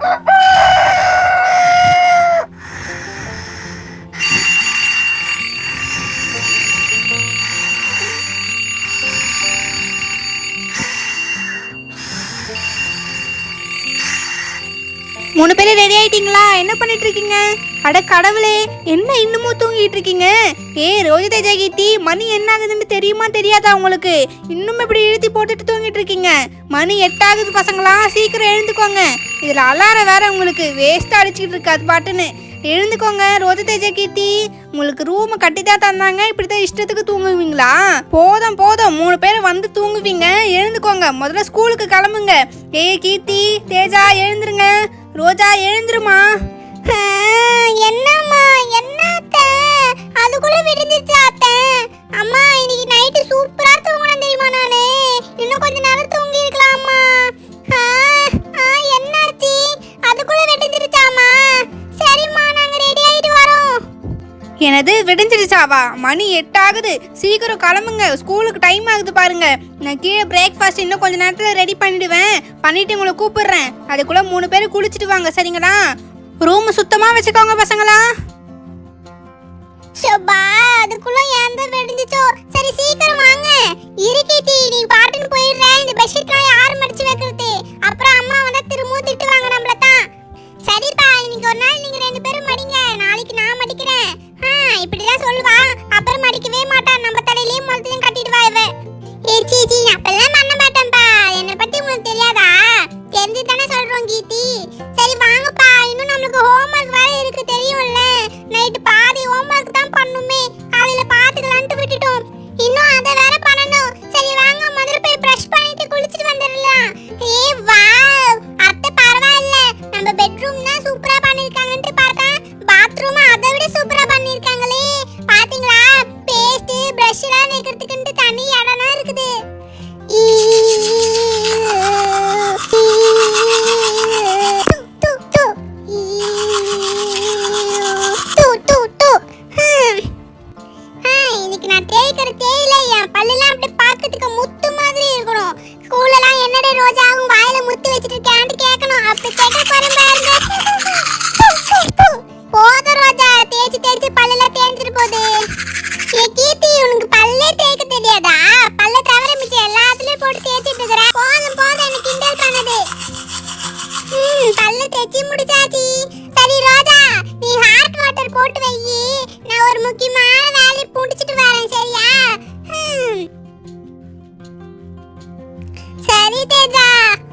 மூணு பேரும் ரெடி ஆயிட்டீங்களா? என்ன பண்ணிட்டு இருக்கீங்க? அட கடவுளே, என்ன இன்னமும் தூங்கிட்டு இருக்கீங்க? ரோஜா தேஜா கீர்த்தி, மணி என்ன ஆகுதுன்னு தெரியுமா தெரியாதா உங்களுக்கு? இன்னும் இப்படி இழுத்தி போட்டுட்டு தூங்கிட்டு இருக்கீங்க. மணி 8 ஆகுது பசங்களா, சீக்கிரம் எழுந்துக்கோங்க. இதுல அலாரம் வேற உங்களுக்கு வேஸ்டா அடிச்சுக்கிட்டு இருக்கு அது பாட்டுன்னு. எழுந்துக்கோங்க ரோஜா தேஜா கீர்த்தி, உங்களுக்கு ரூம் கட்டிதான் தந்தாங்க, இப்படிதான் இஷ்டத்துக்கு தூங்குவீங்களா? போதும் போதும், 3 பேரும் வந்து தூங்குவீங்க. எழுந்துக்கோங்க, முதல்ல ஸ்கூலுக்கு கிளம்புங்க. கீர்த்தி தேஜா எழுந்துருங்க. ரோஜா எழுந்துருமா. என்னம்மா என்னத்த அதுக்குள்ள விடிஞ்சிச்சு அத்தை. அம்மா இன்னைக்கு நைட்டு சூப்பரா தூங்கணும் தெரியுமா? நானு இன்னும் கொஞ்ச நேரம் தூங்கி இருக்கலாமா? என்னாச்சு? அதுக்குள்ள விடிஞ்சிருச்சாமா? சரிம்மா, நாங்க ரெடி ஆயிட்டு வரோம். எனது விடிஞ்சிருச்சாவா? மணி 8 ஆகுது, சீக்கிரம் கிளம்புங்க, ஸ்கூலுக்கு டைம் ஆகுது பாருங்க. நான் கீழே பிரேக்ஃபாஸ்ட் இன்னும் கொஞ்ச நேரத்தில் ரெடி பண்ணிடுவேன், பண்ணிட்டு உங்களை கூப்பிடுறேன். அதுக்குள்ள 3 பேரும் குளிச்சுட்டு வாங்க, சரிங்களா? ரூம் சுத்தமா வச்சுக்கோங்க பசங்களா. ஷோபா, அதுக்குள்ள ஏந்த வெடிஞ்சிச்சோ? சரி சீக்கிரம் வாங்க. இருக்கீட்டி, நீ பாட்டுன்னு போயிடுற. இந்த பெட்ஷீட்லாம் யார் மடிச்சு வைக்கிறது? அப்புறம் அம்மா வந்தா திரும்பவும் திட்டுவாங்க நம்மள தான். சரிப்பா, இன்னைக்கு ஒரு நாள் நீங்க 2 பேரும் மடிங்க, நாளைக்கு நான் மடிக்கிறேன். இப்படிதான் சொல்லுவா, அப்புறம் மடிக்கவே மாட்டான். நம்ம தலையிலயும் முளத்தையும் கட்டிடுவா இவ. சீச்சி, அப்பெல்லாம் பண்ண மாட்டேன்பா. என்னை பத்தி உங்களுக்கு தெரியாதா? தெரிஞ்சு தானே சொல்றோம் கீர்த்தி. சரி வாங்கப்பா, இன்னும் நம்மளுக்கு ஹோம்வொர்க் வேற இருக்கு தெரியும்ல. நைட்டு பாதி ஹோம்வொர்க் தான் பண்ணுமே, காலையில பாத்துக்கலான்ட்டு விட்டுட்டோம். இன்னும் அதை வேற பண்ணணும். சரி வாங்க, முதல்ல போய் பிரஷ் பண்ணிட்டு குளிச்சிட்டு வந்துடலாம். வாவ், அத்தை பரவாயில்ல. நம்ம பெட்ரூம் தான் சூப்பரா பண்ணிருக்காங்கன்ட்டு பார்த்தா பாத்ரூம் அதை விட சூப்பரா பண்ணிருக்காங்களே. பாத்தீங்களா? பேஸ்ட் பிரஷ் எல்லாம் வைக்கிறதுக்குன்ட்டு தனி இடம்லாம் இருக்குது. இன்னைக்கு நான் தேய்க்கிற தேயில என் பல்லெல்லாம் அப்படி பார்க்கிறதுக்கு முத்து மாதிரி இருக்கணும். ஸ்கூல்லலாம் என்னடே ரோஜாவும் வாயில முத்து வச்சிட்டு இருக்கான்னு கேட்கணும். அப்படி கேட்க போறேன் பாருங்க. போதும் ரோஜா, தேய்ச்சி தேய்ச்சி பல்லெல்லாம் தேய்ச்சிட்டு போகுது. கீர்த்தி, உனக்கு பல்லே தேய்க்க தெரியாதா? பல்ல தவிர மிச்சம் எல்லாத்துலயும் போட்டு தேய்ச்சிட்டு இருக்கிற. போதும் போதும், எனக்கு கிண்டல் பண்ணது. பல்ல தேய்ச்சி முடிச்சாச்சு. சரி ரோஜா, நீ ஹாட் வாட்டர் போட்டு வை. நான் ஒரு முக்கியமான வேலையை முடிச்சிட்டு வரேன், சரியா? சரி தேஜா.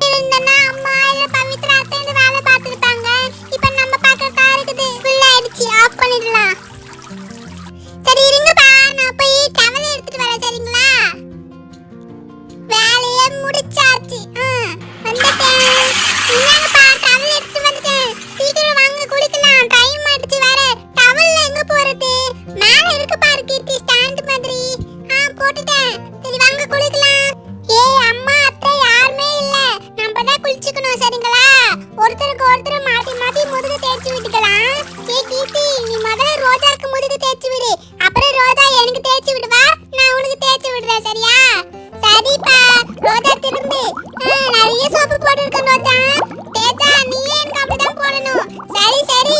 இருந்தனா அம்மா இல்ல பவித்ரா அத்தை இந்த வேலை பார்த்துட்டாங்க. இப்போ நம்ம பார்க்கறதா இருக்குது. ஃபுல் ஆயிடுச்சு, ஆஃப் பண்ணிடலாம். சரி இருங்கப்பா, நான் போய் டவல் எடுத்துட்டு வரேன், சரிங்களா? வேலையே முடிச்சாச்சு. வந்துட்டேன். இந்தாங்கப்பா, டவல் எடுத்து வந்துட்டேன். சீக்கிரம் வாங்க, குளிக்கலாம். டைம் ஆயிடுச்சு வேற. டவல்ல எங்க போறது? மேல இருக்கு பாரு கீர்த்தி, ஸ்டாண்ட் மாதிரி. போட்டுட்டேன். சரி வாங்க குளிக்கலாம். அம்மா அத்தை யாருமே இல்ல, நம்ம தான் குளிச்சுக்கணும், சரிங்களா? ஒருத்தருக்கு ஒருத்தர் மாத்தி மாத்தி முதுகு தேய்ச்சி விட்டுக்கலாம். கீர்த்தி, நீ முதல்ல ரோஜாக்கு முதுகு தேய்ச்சி விடு, அப்புறம் ரோஜா எனக்கு தேய்ச்சி விடுவா, நான் உனக்கு தேய்ச்சி விடுறேன், சரியா? சரிப்பா. ரோஜா திரும்பி. நிறைய சோப்பு போட்டுருக்கேன் ரோஜா. தேஜா, நீயே எனக்கு அப்படிதான் போடணும். சரி சரி.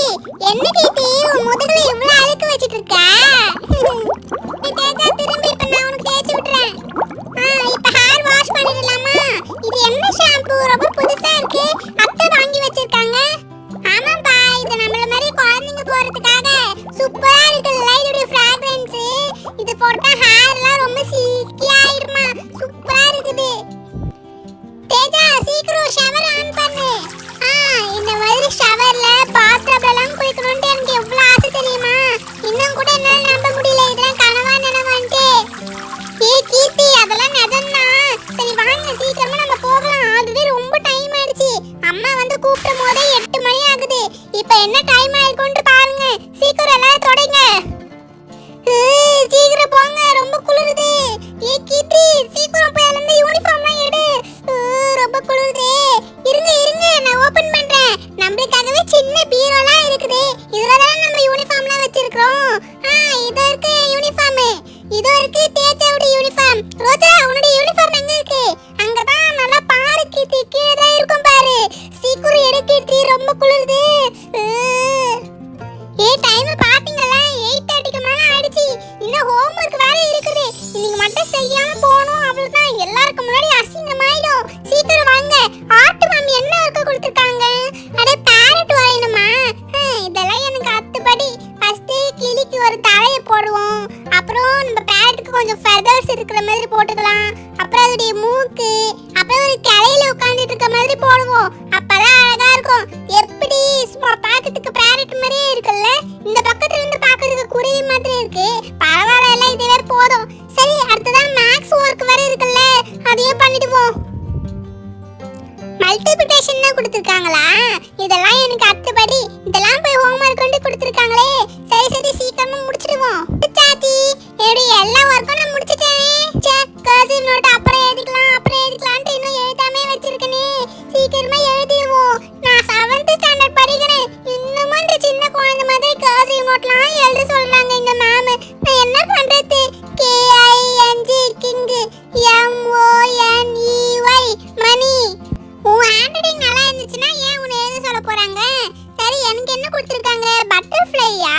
என்ன கீர்த்தி, உன் முதுகுல இவ்வளவு அழுக்கு வச்சிட்டு இருக்க? தேஜா திரும்பி, இப்ப நான் உனக்கு தேய்ச்சி விடுறேன். இப்ப ஹேர் வாஷ் பண்ணிடலாமா? இது என்ன ஷாம்பு, ரொம்ப புதுசா இருக்கு. அத்தை வாங்கி வச்சிருக்காங்க. ஆமாப்பா, இது நம்மள மாதிரி குழந்தைங்க போறதுக்காக சூப்பரா இருக்குல்ல இதோட ஃப்ராக்ரன்ஸ். இது போட்டா ஹேர்லாம் ரொம்ப சில்கியா ஆயிடுமா, சூப்பரா இருக்குது. தேஜா, சீக்கிரம் ஷவர் ஆன் பண்ணு. இந்த மாதிரி ஷவர்ல பாத்ரூம்லாம் குளிக்கணும்னு எனக்கு எவ்வளவு ஆசை தெரியுமா? இன்னும் கூட என்னால நம்ப முடியல, இதெல்லாம் கனவா நினைவான்ட்டு. கீர்த்தி, அதெல்லாம் நிஜம்தான். சரி வாங்க, சீக்கிரமா நம்ம போகலாம். ஆல்ரெடி ரொம்ப டைம் ஆயிடுச்சு. அம்மா வந்து கூப்பிடும் போதே 8 மணி ஆகுது. இப்போ என்ன டைம் ஆயிருக்குன்னு பாருங்க. சீக்கிரம் எல்லாரும் தொடங்க. சீக்கிரம் போங்க, ரொம்ப குளிருது. கீர்த்தி, சீக்கிரம் போய் அந்த யூனிஃபார்ம்லாம் எடு. ரொம்ப குளிருது. இருங்க இருங்க, நான் ஓபன் பண்றேன். நம்மளுக்காகவே சின்ன பீரோலாம் இருக்குது. இதுல தான் நம்ம யூனிஃபார்ம்லாம் வச்சிருக்கோம். இதோ இருக்கு யூனிஃபார்ம். இதோ இருக்கு தேஜாவோட யூனிஃபார்ம். ரோஜா, உன்னோட யூனிஃபார்ம் எங்க இருக்கு? அங்க தான், நல்லா பாரு கீர்த்தி, கீழே தான் இருக்கும் பாரு. சீக்கிரம் எடுக்க முடியல ரொம்ப குளிருது. டைம் பாத்தீங்களா 8:30க்கு மேல ஆயிடுச்சு. இன்னும் ஹோம்வொர்க் வேற இருக்குது. இன்னைக்கு மட்டும் செய்யாம போணும் அவ்வளவுதான். எல்லாருக்கும் முன்னாடி அசிங்கமாயிடும். சீக்கிரம் வாங்க. ஆட்டு மாமி என்ன ஒர்க் கொடுத்திருக்காங்க? அட பேரட் வரையணுமா? இதெல்லாம் எனக்கு அத்துப்படி. ஃபர்ஸ்ட் கிளிக்கு ஒரு தலையை போடுவோம். அப்புறம் நம்ம பேரட்டுக்கு கொஞ்சம் ஃபெதர்ஸ் இருக்கிற மாதிரி போட்டுக்கலாம். அப்புறம் அதோட மூக்கு, அப்புறம் ஒரு கிளையில உட்கார்ந்துட்டு இருக்க மாதிரி போடுவோம். அப்பதான் அழகா இருக்கும். எப்படி சும்மா பாக்கிறதுக்கு பேரட் மாதிரியே இருக்குல்ல? இந்த பக்கத்துல இருந்து பாக்கிறதுக்கு குருவி மாதிரி இருக்கு. பரவாயில்ல, இதுவே போதும். சரி, அடுத்ததான் மேக்ஸ் ஒர்க் வேற இருக்குல்ல, அதையும் பண்ணிடுவோம். மல்டிப்ளிகேஷன் தான் கொடுத்திருக்காங்களா? இதெல்லாம் எனக்கு அத்துப்படி. இதெல்லாம் போய் ஹோம்வொர்க் வந்து கொடுத்திருக்காங்களே. சரி சரி, சீக்கிரமா முடிச்சிடுவோம். சாச்சி, எல்லா ஒர்க்கும் நான் முடிச்சிட்டேனே. கர்சிவ் நோட் அப்புறம் எழுதிக்கலாம்னு இன்னும் எழுதாமே வச்சிருக்கனே. சீக்கிரமா எழுதிடுவோம். நான் 7th ஸ்டாண்டர்ட் படிக்கிறேன். இன்னும் அந்த சின்ன குழந்தை மாதிரி கர்சிவ் நோட்லாம் எழுத சொல்றாங்க இந்த மேம். நான் என்ன பண்றது? KING கிங், MONEY மணி. உன் ஹேண்ட்ரைட்டிங் நல்லா இருந்துச்சுன்னா ஏன் உன்னை எழுத சொல்ல போறாங்க? சரி, எனக்கு என்ன கொடுத்திருக்காங்க? பட்டர்ஃப்ளையா?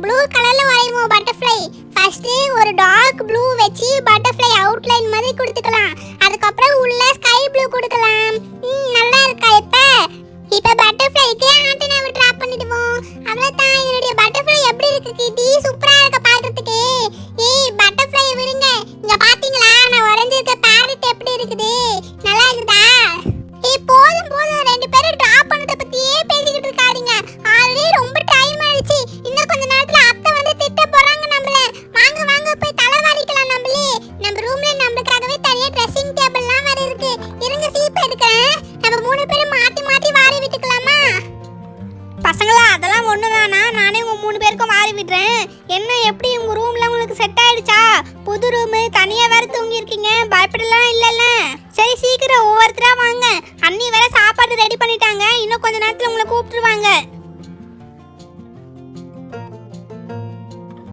ப்ளூ கலர்ல வரைவோம் பட்டர்ஃப்ளை. ஃபர்ஸ்ட் ஒரு டார்க் ப்ளூ வச்சு பட்டர்ஃப்ளை அவுட்லைன் மாதிரி கொடுத்துக்கலாம். அதுக்கப்புறம் உள்ள ஸ்கை ப்ளூ கொடுக்கலாம். நல்லா இருக்கா? இப்ப பட்டர்ஃப்ளைக்கு ஆண்டனாவை டிராப் பண்ணிடுவோம். அவ்வளவுதான். என்னுடைய பட்டர்ஃப்ளை எப்படி இருக்கு கிட்டி? சூப்பரா இருக்க பாக்கிறதுக்கு. பட்டர்ஃப்ளை விடுங்க. இங்க பாத்தீங்களா நான் வரைஞ்சிருக்க பேரட் எப்படி இருக்குது? நல்லா இருக்குதா? போதும் போதும், 2 பேரும் டிராப் பண்ணத பத்தியே பேசிக்கிட்டு இருக்காதீங்க. ஆல்ரெடி ரொம்ப டைம் ஆயிடுச்சு. இன்னும் கொஞ்ச நேரத்துல அத்தை வந்து திட்ட போறாங்க நம்மள. வாங்க வாங்க, போய் தலை வாரிக்கலாம் நம்மளே. நம்ம ரூம்ல நமக்காகவே தனியா ட்ரெஸ்ஸிங் டேபிள்லாம் வேற இருக்கு. இருங்க, சீப் எடுக்கிறேன். நம்ம 3 பேரும் மாத்தி மாத்தி வாரி விட்டுக்கலாமா? பசங்களா, அதெல்லாம் ஒண்ணுதானா? நானே உங்க 3 பேருக்கும் மாறி விடுறேன். என்ன, எப்படி உங்க ரூம்ல உங்களுக்கு செட் ஆயிடுச்சா? புது ரூம், தனியா வேற தூங்கி இருக்கீங்க. பயப்படலாம் இல்லல்ல? சரி, சீக்கிரம் ஒவ்வொருத்தரா வாங்க. அண்ணி வேற சாப்பாடு ரெடி பண்ணிட்டாங்க. இன்னும் கொஞ்ச நேரத்துல உங்களை கூப்பிட்டுருவாங்க.